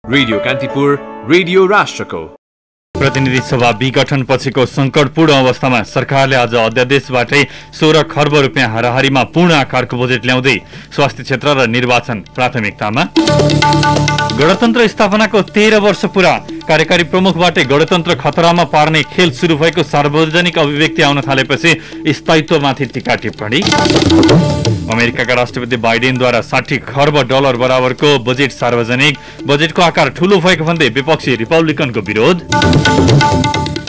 Radio Kantipur, radio राष्ट्रको। प्रतिनिधि सभा विघटन पछिको संकटपूर्ण अवस्थामा सरकारले आज अध्यादेशबाटै 16 खर्ब रुपियाँ हाराहारीमा पूर्ण आकारको बजेट ल्याउँदै स्वास्थ्य क्षेत्र र निर्वाचन प्राथमिकतामा। गणतन्त्र स्थापनाको 13 वर्ष पूरा, कार्यकारी प्रमुखबाटै गणतन्त्र खतरामा पार्ने खेल सुरु भएको सार्वजनिक अभिव्यक्ति आउन थालेपछि स्थायित्वमाथि टीका टिप्पणी। अमेरिकाका राष्ट्रपति बाइडेनद्वारा 60 खर्ब डलर बराबरको बजेट सार्वजनिक, बजेटको आकार ठूलो भएको भन्दै विपक्षी रिपब्लिकनको विरोध।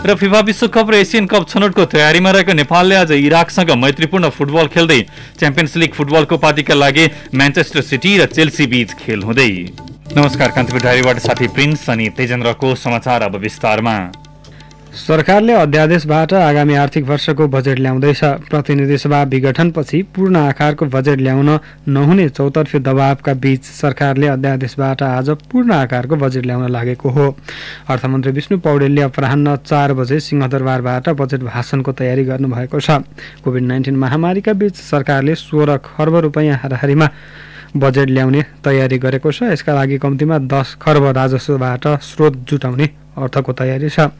र फिफा विश्वकप र एसियन कप छनौटको तयारीमा रहेको नेपालले आज इराकसँग मैत्रीपूर्ण फुटबल खेल्दै च्याम्पियन्स लिग फुटबलको पार्टीका लागि म्यान्चेस्टर सिटी र चेल्सी बीच खेल हुँदै। नमस्कार, कान्तिपुर डायरीबाट साथी प्रिन्स अनि तेजेन्द्रको समाचार अब विस्तारमा। सरकारले अध्यादेशबाट आगामी आर्थिक वर्षको बजेट ल्याउँदैछ। प्रतिनिधि सभा विघटनपछि पूर्ण आकारको बजेट ल्याउन नहुने चौतर्फी दबावका बीच सरकारले अध्यादेशबाट आज पूर्ण आकारको बजेट ल्याउन लागेको हो। अर्थमन्त्री विष्णु पौडेलले अपराह्न 4 बजे सिंहदरबारबाट बजेट भाषणको तयारी गर्नुभएको छ। कोभिड-19 महामारीका बीच सरकारले 16 खर्ब रुपियाँ हाराहारीमा बजेट ल्याउने तयारी गरेको छ। यसका लागि कम्तीमा 10 खर्ब राजस्वबाट स्रोत जुटाउने अर्थको तयारी छ।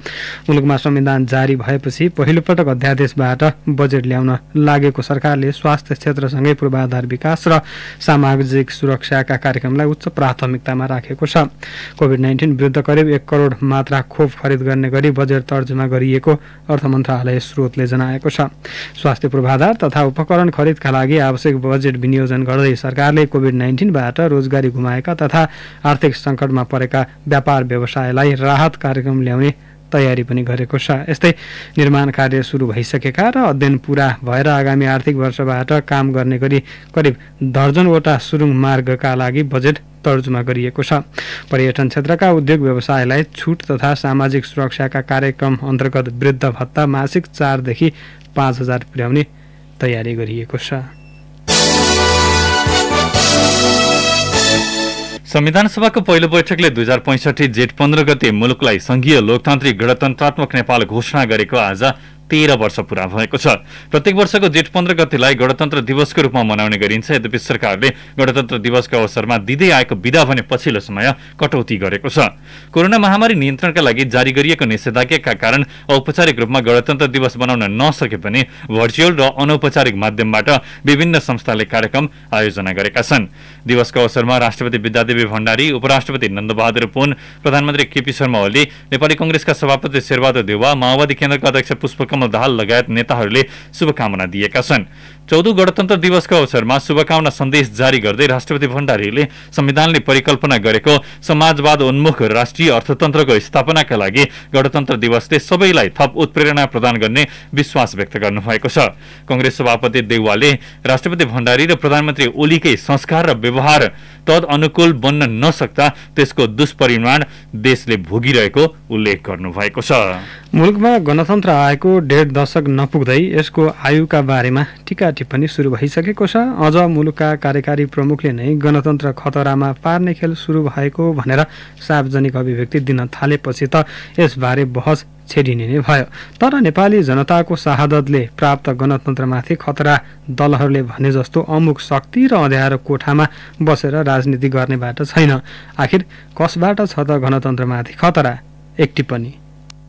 मुलुकमा संविधान जारी भएपछि पहिलो पटक अध्यादेशबाट बजेट ल्याउन लागेको सरकारले स्वास्थ्य क्षेत्रसँगै पूर्वाधार विकास र सामाजिक सुरक्षाका कार्यक्रमलाई उच्च प्राथमिकतामा राखेको छ। कोभिड-19 विरुद्ध करिब 1 करोड मात्रा खोप खरिद गर्ने गरी बजेट तर्जुमा गरिएको अर्थ मन्त्रालय स्रोतले जनाएको छ। स्वास्थ्य पूर्वाधार तथा उपकरण खरिदका लागि आवश्यक बजेट विनियोजन गर्दै सरकारले कोभिड-19बाट रोजगारी गुमाएका तथा आर्थिक सङ्कटमा परेका व्यापार व्यवसायलाई राहत कार्यक्रम ल्याउने तयारी पनि गरेको छ। यस्तै निर्माण कार्य सुरु भइसकेका र अध्ययन पूरा भएर आगामी आर्थिक वर्षबाट काम गर्ने गरी करिब दर्जनवटा सुरुङ मार्गका लागि बजेट तर्जुमा गरिएको छ। पर्यटन क्षेत्रका उद्योग व्यवसायलाई छुट तथा सामाजिक सुरक्षाका कार्यक्रम अन्तर्गत वृद्ध भत्ता मासिक 4 देखि 5,000 पुर्याउने तयारी गरिएको छ। संविधान सभाको पहिलो बैठकले 2065 जेठ 15 गते मुलुकलाई संघीय लोकतान्त्रिक गणतन्त्रात्मक नेपाल घोषणा गरेको आज 13 वर्ष पूरा भएको छ। प्रत्येक वर्षको जेठ 15 गतेलाई गणतन्त्र दिवसको रूपमा मनाउने गरिन्छ। यद्यपि सरकारले गणतन्त्र दिवसको अवसरमा दिँदै आएको बिदा भने पछिल्लो समय कटौती गरेको छ। कोरोना महामारी नियन्त्रणका लागि जारी गरिएको निषेधाज्ञाका कारण औपचारिक रूपमा गणतन्त्र दिवस बनाउन नसके पनि भर्चुअल र अनौपचारिक माध्यमबाट विभिन्न संस्थाले कार्यक्रम आयोजना गरेका छन्। दिवसको अवसरमा राष्ट्रपति विद्यादेवी भण्डारी, उपराष्ट्रपति नन्दबहादुर पुन, प्रधानमन्त्री केपी शर्मा ओली, नेपाली कांग्रेसका सभापति शेरबहादुर देउवा, माओवादी केन्द्रका अध्यक्ष पुष्पकमल दाहाल लगायत नेताहरूले शुभकामना दिएका छन्। 14 गणतन्त्र दिवसको अवसरमा शुभकामना सन्देश जारी गर्दै राष्ट्रपति भण्डारीले संविधानले परिकल्पना गरेको समाजवाद उन्मुख राष्ट्रिय अर्थतन्त्रको स्थापनाका लागि गणतन्त्र दिवसले सबैलाई थप उत्प्रेरणा प्रदान गर्ने विश्वास व्यक्त गर्नुभएको छ। कांग्रेस सभापति देउवाले राष्ट्रपति भण्डारी र प्रधानमन्त्री ओलीकै संस्कार र व्यवहार तद अनुकूल बन्न नसक्दा त्यसको दुष्परिणाम देशले भोगिरहेको उल्लेख गर्नुभएको छ। मुलुकमा गणतन्त्र आएको 1.5 दशक नपुग्दै यसको आयुका बारेमा टीका टिप्पणी सुरु भइसकेको छ। अझ मुलुकका कार्यकारी प्रमुखले नै गणतन्त्र खतरामा पार्ने खेल सुरु भएको भनेर सार्वजनिक अभिव्यक्ति दिन थालेपछि त यसबारे बहस छेडिने नै भयो। तर नेपाली जनताको शहादतले प्राप्त गणतन्त्रमाथि खतरा दलहरूले भने जस्तो अमुक शक्ति र अँध्यारो कोठामा बसेर राजनीति गर्ने बाटो छैन। आखिर कसबाट छ त गणतन्त्रमाथि खतरा? एक टिप्पणी।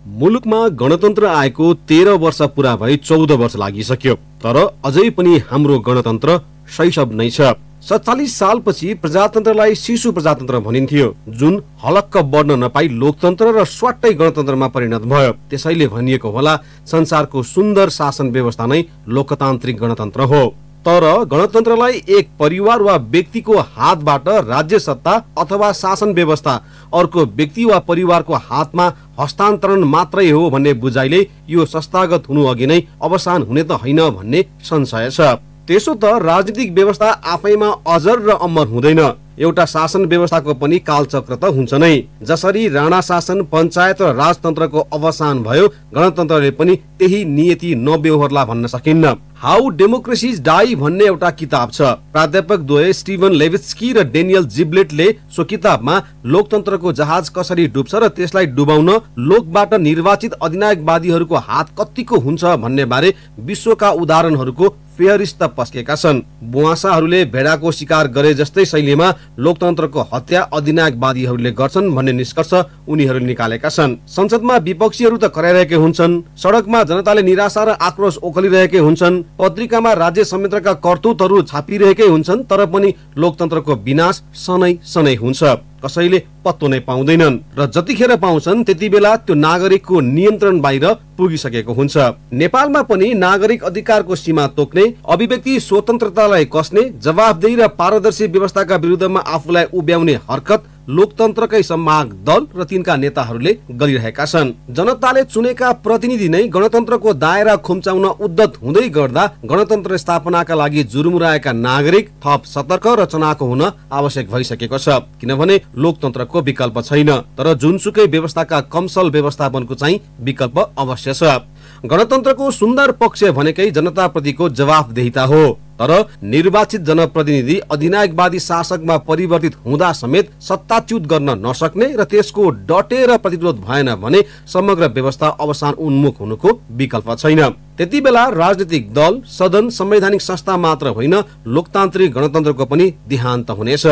मुलुकमा गणतन्त्र आएको 13 वर्ष पूरा भई 14 वर्ष लागिसक्यो, तर अझै पनि हाम्रो गणतन्त्र शैशव नै छ। 47 सालपछि प्रजातन्त्रलाई शिशु प्रजातन्त्र भनिन्थ्यो, जुन हलक्क बढ्न नपाई लोकतन्त्र र स्वाट्टै गणतन्त्रमा परिणत भयो। त्यसैले भनिएको होला, संसारको सुन्दर शासन व्यवस्था नै लोकतान्त्रिक गणतन्त्र हो। तर गणतन्त्रलाई एक परिवार वा व्यक्तिको हातबाट राज्य सत्ता अथवा शासन व्यवस्था अर्को व्यक्ति वा परिवारको हातमा हस्तान्तरण मात्रै हो भन्ने बुझाइले यो संस्थागत हुनु अघि नै अवसान हुने त होइन भन्ने संशय छ। त्यसो त राजनीतिक व्यवस्था आफैमा अजर र अमर हुँदैन। एउटा शासन व्यवस्थाको पनि कालचक्र त हुन्छ नै। जसरी राणा शासन, पञ्चायत र राजतन्त्रको अवसान भयो, गणतन्त्रले पनि त्यही नियति नबेहोर्ला भन्न सकिन्न। हाउ डेमोक्रेसीज डाई भन्ने एउटा किताब छ। प्राध्यापक द्वय स्टिभन लेभिट्स्की र डेनियल जिब्लेटले सो किताबमा लोकतन्त्रको जहाज कसरी डुब्छ र त्यसलाई डुबाउन लोकबाट निर्वाचित अधिनायकवादीहरूको हात कतिको हुन्छ भन्ने बारे विश्वका उदाहरणहरूको फेहरिस्त पस्केका छन्। बुवासाहरूले भेडाको शिकार गरे जस्तै शैलीमा लोकतन्त्रको हत्या अधिनायकवादीहरूले गर्छन् भन्ने निष्कर्ष उनीहरूले निकालेका छन्। संसदमा विपक्षीहरू त कराइरहेकै हुन्छन्, सडकमा जनताले निराशा र आक्रोश ओखलिरहेकै हुन्छन्, पत्रिकामा राज्य संयन्त्रका करतुतहरू छापिरहेकै हुन्छन्, तर पनि लोकतन्त्रको विनाश सनै सनै हुन्छ। कसैले पत्तो नै पाउँदैनन् र जतिखेर पाउँछन् त्यति बेला त्यो नागरिकको नियन्त्रण बाहिर पुगिसकेको हुन्छ। नेपालमा पनि नागरिक अधिकारको सीमा तोक्ने, अभिव्यक्ति स्वतन्त्रतालाई कसने, जवाफदेही र पारदर्शी व्यवस्थाका विरुद्धमा आफूलाई उभ्याउने हरकत लोकतन्त्रकै सम्माग दल र तिनका नेताहरूले गरिरहेका छन्। जनताले चुनेका प्रतिनिधि नै गणतन्त्रको दायरा खुम्चाउन उद्यत हुँदै गर्दा गणतन्त्र स्थापनाका लागि जुरुमुराएका नागरिक थप सतर्क र चनाखो हुन आवश्यक भइसकेको छ, किनभने लोकतन्त्रको विकल्प छैन, तर जुनसुकै व्यवस्थाका कमसल व्यवस्थापनको चाहिँ विकल्प अवश्य छ। गणतन्त्रको सुन्दर पक्ष भनेकै जनताप्रतिको जवाफदेहिता हो, तर निर्वाचित जनप्रतिनिधि अधिनायकवादी शासकमा परिवर्तित हुँदा समेत सत्ताच्युत गर्न नसक्ने र त्यसको डटेर प्रतिरोध भएन भने समग्र व्यवस्था अवसान उन्मुख हुनुको विकल्प छैन। त्यति बेला राजनीतिक दल, सदन, संवैधानिक संस्था मात्र होइन, लोकतान्त्रिक गणतन्त्रको पनि देहान्त हुनेछ।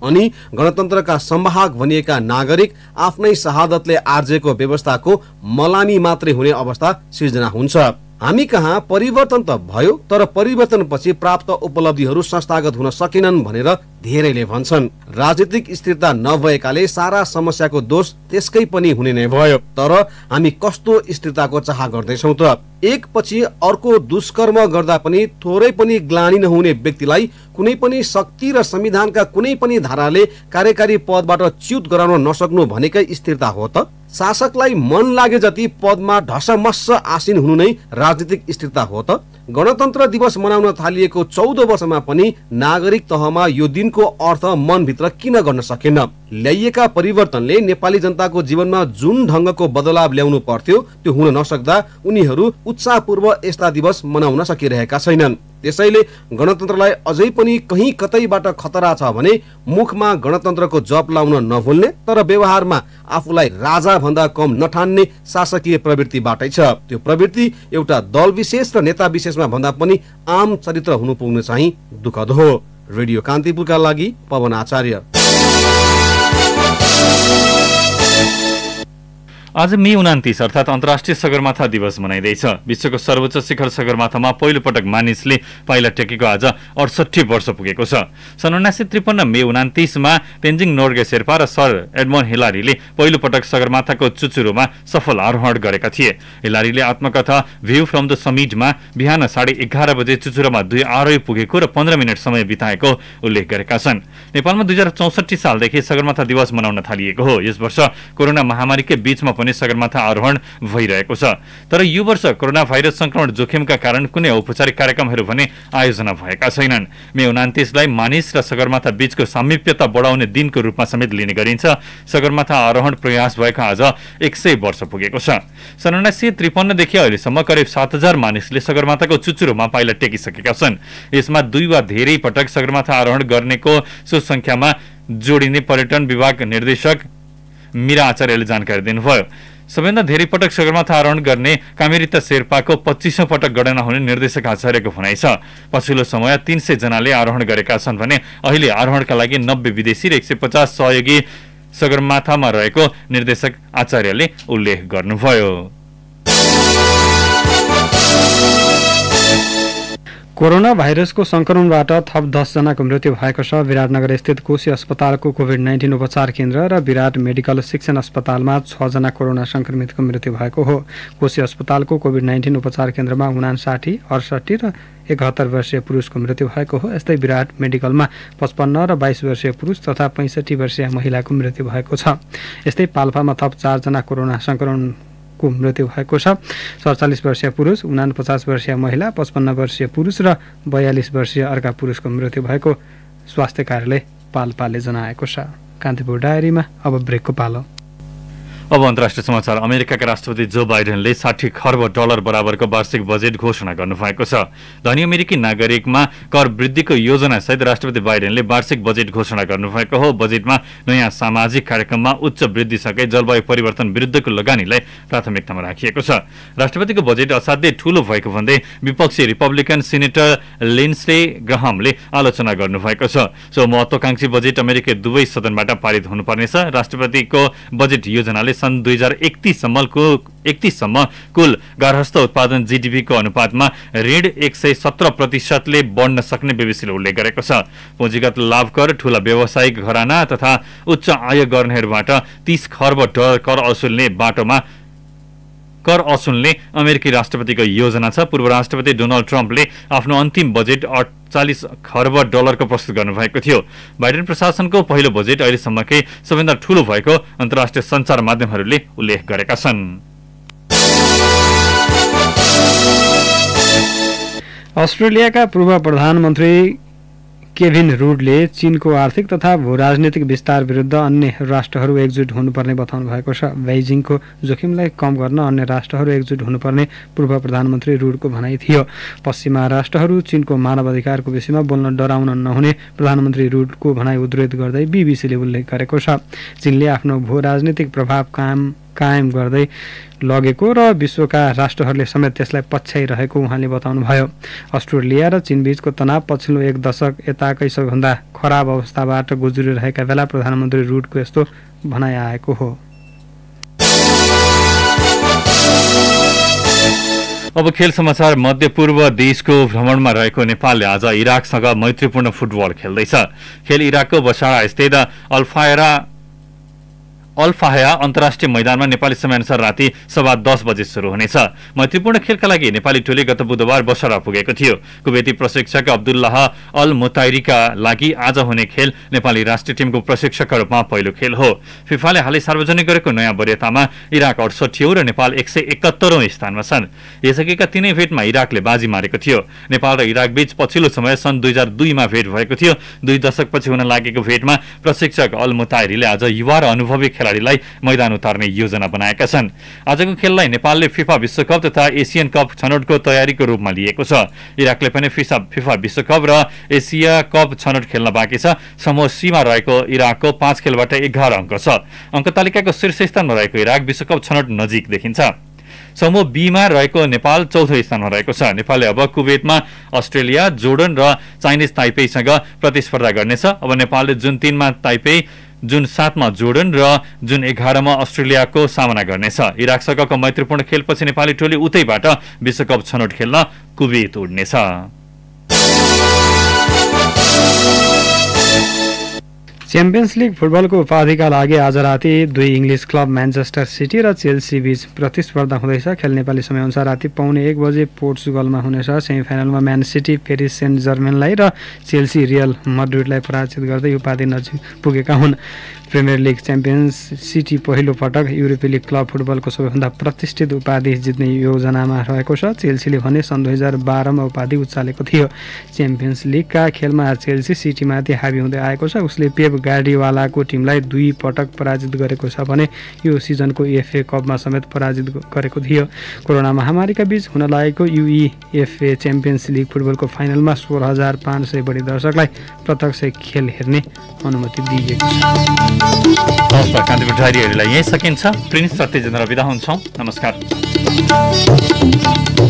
अनि गणतन्त्रका संवाहक भनिएका नागरिक आफ्नै शहादतले आर्जेको व्यवस्थाको मलामी मात्रै हुने अवस्था सिर्जना हुन्छ। हामी कहाँ परिवर्तन त भयो, तर परिवर्तनपछि प्राप्त उपलब्धिहरू संस्थागत हुन सकेनन् भनेर धेरैले भन्छन्। राजनीतिक स्थिरता नभएकाले सारा समस्याको दोष त्यसकै पनि हुने नै भयो। तर हामी कस्तो स्थिरताको चाह गर्दैछौँ त? एकपछि अर्को दुष्कर्म गर्दा पनि थोरै पनि ग्लानि नहुने व्यक्तिलाई कुनै पनि शक्ति र संविधानका कुनै पनि धाराले कार्यकारी पदबाट च्युत गराउन नसक्नु भनेकै स्थिरता हो त? शासकलाई मन लागे जति पदमा ढसमस्स आसीन हुनु नै राजनीतिक स्थिरता हो त? गणतन्त्र दिवस मनाउन थालिएको 14 वर्षमा पनि नागरिक तहमा यो दिनको अर्थ मनभित्र किन गर्न सकेन? ल्याइएका परिवर्तनले नेपाली जनताको जीवनमा जुन ढङ्गको बदलाव ल्याउनु पर्थ्यो त्यो हुन नसक्दा उनीहरू उत्साहपूर्व यस्ता दिवस मनाउन सकिरहेका छैनन्। त्यसैले गणतन्त्रलाई अझै पनि कहीँ कतैबाट खतरा छ भने मुखमा गणतन्त्रको जप लाउन नभुल्ने तर व्यवहारमा आफूलाई राजा भन्दा कम नठान्ने शासकीय प्रवृत्तिबाटै छ। त्यो प्रवृत्ति एउटा दल विशेष र नेता विशेषमा भन्दा पनि आम चरित्र हुनु पुग्नु चाहिँ दुःखद हो। रेडियो कान्तिपुरका लागि पवन आचार्य। आज मे 29 अर्थात् अन्तर्राष्ट्रिय सगरमाथा दिवस मनाइँदैछ। विश्वको सर्वोच्च शिखर सगरमाथामा पहिलो पटक मानिसले पाइला टेकेको आज 68 वर्ष पुगेको छ। सन् 1953 मे 29मा तेन्जिङ नोर्गे शेर्पा र सर एडमन्ड हिलारीले पहिलो पटक सगरमाथाको चुचुरोमा सफल आरोहण गरेका थिए। हिलारीले आत्मकथा भ्यू फ्रम द समिटमा बिहान 11:30 बजे चुचुरोमा 2 आरोही पुगेको र 15 मिनट समय बिताएको उल्लेख गरेका छन्। नेपालमा 2064 सालदेखि सगरमाथा दिवस मनाउन थालिएको हो। यस वर्ष कोरोना महामारीकै बीचमा पनि सगरमाथा आरोहण भइरहेको छ। तर यो वर्ष कोरोना भाइरस संक्रमण जोखिमका कारण कुनै औपचारिक कार्यक्रमहरू भने आयोजना भएका छैनन्। मे 29लाई मानिस र सगरमाथा बीचको सामिप्यता बढाउने दिनको रूपमा समेत लिने गरिन्छ। सगरमाथा आरोहण प्रयास भएको आज 100 वर्ष पुगेको छ। सन् 1953 देखि अहिलेसम्म करिब 7000 मानिसले सगरमाथाको चुचुरोमा पाइला टेकिसकेका छन्। यसमा 2 वा धेरै पटक सगरमाथा आरोहण गर्नेको सो संख्यामा जोडिने पर्यटन विभाग निर्देशक मीरा आचार्यले जानकारी दिनुभयो। सबैभन्दा धेरै पटक सगरमाथा आरोहण गर्ने कामेरिता शेर्पाको 25औं पटक गणना हुने निर्देशक आचार्यको भनाइ छ। पछिल्लो समय 300 जनाले आरोहण गरेका छन् भने अहिले आरोहणका लागि 90 विदेशी र 150 सहयोगी सगरमाथामा रहेको निर्देशक आचार्यले उल्लेख गर्नुभयो। कोरोना भाइरसको संक्रमणबाट थप 10 जनाको मृत्यु भएको छ। विराटनगर स्थित कोशी अस्पतालको कोभिड-19 उपचार केन्द्र र विराट मेडिकल शिक्षण अस्पतालमा 6 जना कोरोना संक्रमितको मृत्यु भएको हो। कोशी अस्पतालको कोभिड-19 उपचार केन्द्रमा 59, 68 र 71 वर्षीय पुरुषको मृत्यु भएको हो। यस्तै विराट मेडिकलमा 55 र 22 वर्षीय पुरुष तथा 65 वर्षीय महिलाको मृत्यु भएको छ। यस्तै पाल्पामा थप 4 जना कोरोना संक्रमण मृत्यु भएको छ। 47 वर्षीय पुरुष, 49 वर्षीय महिला, 55 वर्षीय पुरुष र 42 वर्षीय अर्का पुरुषको मृत्यु भएको स्वास्थ्य कार्यालय पाल्पाले जनाएको छ। कान्तिपुर डायरीमा अब ब्रेकको पालो। अब अन्तर्राष्ट्रिय समाचार। अमेरिकाका राष्ट्रपति जो बाइडेनले 60 खर्ब डलर बराबरको वार्षिक बजेट घोषणा गर्नुभएको छ। धनी अमेरिकी नागरिकमा कर वृद्धिको योजनासहित राष्ट्रपति बाइडेनले वार्षिक बजेट घोषणा गर्नुभएको हो। बजेटमा नयाँ सामाजिक कार्यक्रममा उच्च वृद्धिसँगै जलवायु परिवर्तन विरुद्धको लगानीलाई प्राथमिकतामा राखिएको छ। राष्ट्रपतिको बजेट असाध्यै ठूलो भएको भन्दै विपक्षी रिपब्लिकन सिनेटर लिन्डसे ग्राहमले आलोचना गर्नुभएको छ। सो महत्वाकांक्षी बजेट अमेरिकी दुवै सदनबाट पारित हुनुपर्नेछ। राष्ट्रपतिको बजेट योजनाले सन् 2031 सम्म कुल गार्हस्थ उत्पादन जीडीपीको अनुपातमा ऋण 117% बढ्न सक्ने बीबीसीले उल्लेख गरेको छ। पुँजीगत लाभ कर, ठूला व्यावसायिक घराना तथा उच्च आय गर्नेहरूबाट 30 खर्ब डलर कर असुल्ने अमेरिकी राष्ट्रपतिको योजना छ। पूर्व राष्ट्रपति डोनाल्ड ट्रम्पले आफ्नो अन्तिम बजेट 48 खर्ब डलरको प्रस्तुत गर्नुभएको थियो। बाइडेन प्रशासनको पहिलो बजेट अहिलेसम्मकै सबैभन्दा ठूलो भएको अन्तर्राष्ट्रिय सञ्चार माध्यमहरूले उल्लेख गरेका छन्। अस्ट्रेलियाका पूर्व प्रधानमन्त्री केभिन रुडले चीनको आर्थिक तथा भूराजनीतिक विस्तार विरुद्ध अन्य राष्ट्रहरू एकजुट हुनुपर्ने बताउनु भएको छ। बेइजिङको जोखिमलाई कम गर्न अन्य राष्ट्रहरू एकजुट हुनुपर्ने पूर्व प्रधानमन्त्री रुडको भनाइ थियो। पश्चिमा राष्ट्रहरू चीनको मानव अधिकारको विषयमा बोल्न डराउन नहुने प्रधानमन्त्री रुडको भनाइ उद्धृत गर्दै बीबीसीले उल्लेख गरेको छ। चीनले आफ्नो भूराजनीतिक प्रभाव कायम गर्दै लगेको र विश्वका राष्ट्रहरूले समेत त्यसलाई पछ्याइरहेको उहाँले बताउनुभयो। अस्ट्रेलिया र चीनबीचको तनाव पछिल्लो एक दशक यताकै सबैभन्दा खराब अवस्थाबाट गुज्रिरहेका बेला प्रधानमन्त्री रुडको यस्तो भनाइ आएको हो। अब खेल समाचार। मध्यपूर्व देशको भ्रमणमा रहेको नेपालले आज इराकसँग मैत्रीपूर्ण फुटबल खेल्दैछ। खेल इराकको बसारा स्थित अल्फाया अन्तर्राष्ट्रिय मैदानमा नेपाली समयअनुसार राति 10:15 बजे सुरु हुनेछ। मैत्रीपूर्ण खेलका लागि नेपाली टोली गत बुधबार बसरा पुगेको थियो। कुवेती प्रशिक्षक अब्दुल्लाह अल मुताइरीका लागि आज हुने खेल नेपाली राष्ट्रिय टिमको प्रशिक्षकका रूपमा पहिलो खेल हो। फिफाले हालै सार्वजनिक गरेको नयाँ वरियतामा इराक 68औं र नेपाल 171औं स्थानमा छन्। यसअघिका तीनै भेटमा इराकले बाजी मारेको थियो। नेपाल र इराक बीच पछिल्लो समय सन् 2002 मा भेट भएको थियो। 2 दशकपछि हुन लागेको भेटमा प्रशिक्षक अल मुताइरीले आज युवा र अनुभवी खेलाडीलाई मैदान उतार्ने योजना बनाएका छन्। आजको खेललाई नेपालले फिफा विश्वकप तथा एसियन कप छनौटको तयारीको रूपमा लिएको छ। इराकले पनि फिफा विश्वकप र एसिया कप छनौट खेल्न बाँकी छ। समूह सीमा रहेको इराकको 5 खेलबाट 11 अङ्क छ। अङ्क तालिकाको शीर्ष स्थानमा रहेको इराक विश्वकप छनौट नजिक देखिन्छ। समूह बीमा रहेको नेपाल 4औं स्थानमा रहेको छ। नेपालले अब कुवेतमा अस्ट्रेलिया, जोर्डन र चाइनिज ताइपेईसँग प्रतिस्पर्धा गर्नेछ। अब नेपालले जुन 3 मा ताइपेई, जुन 7 मा जोर्डन र जुन 11 मा अस्ट्रेलियाको सामना गर्नेछ। इराकसँगको मैत्रीपूर्ण खेलपछि नेपाली टोली उतैबाट विश्वकप छनौट खेल्न कुवेत उड्नेछ। च्याम्पियन्स लिग फुटबलको उपाधिका लागि आज राति 2 इङ्ग्लिस क्लब म्यान्चेस्टर सिटी र चेल्सी बीच प्रतिस्पर्धा हुँदैछ। खेल नेपाली समयअनुसार राति 1:15 बजे पोर्चुगलमा हुनेछ। सेमिफाइनलमा म्यान सिटी पेरिस सेन्ट जर्मेनलाई र चेल्सी रियल मड्रिडलाई पराजित गर्दै उपाधि नजिक पुगेका हुन्। प्रिमियर लिग च्याम्पियन्स सिटी पहिलो पटक युरोपेली लिग क्लब फुटबलको सबैभन्दा प्रतिष्ठित उपाधि जित्ने योजनामा रहेको छ। चेल्सीले भने सन् 2012 मा उपाधि उचालेको थियो। च्याम्पियन्स लिगका खेलमा चेल्सी सिटीमाथि हावी हुँदै आएको छ। उसले पेप गार्डियोलाको टिमलाई 2 पटक पराजित गरेको छ भने यो सिजनको एफए कपमा समेत पराजित गरेको थियो। कोरोना महामारीका बीच हुन लागेको युइएफए च्याम्पियन्स लिग फुटबलको फाइनलमा 16,500 बढी दर्शकलाई प्रत्यक्ष खेल हेर्ने अनुमति दिइएको छ। कान्तिपुर डायरीहरूलाई यही सकिन्छ। प्रिन्स सत्यजेन्द्र बिदा हुन्छौँ। नमस्कार।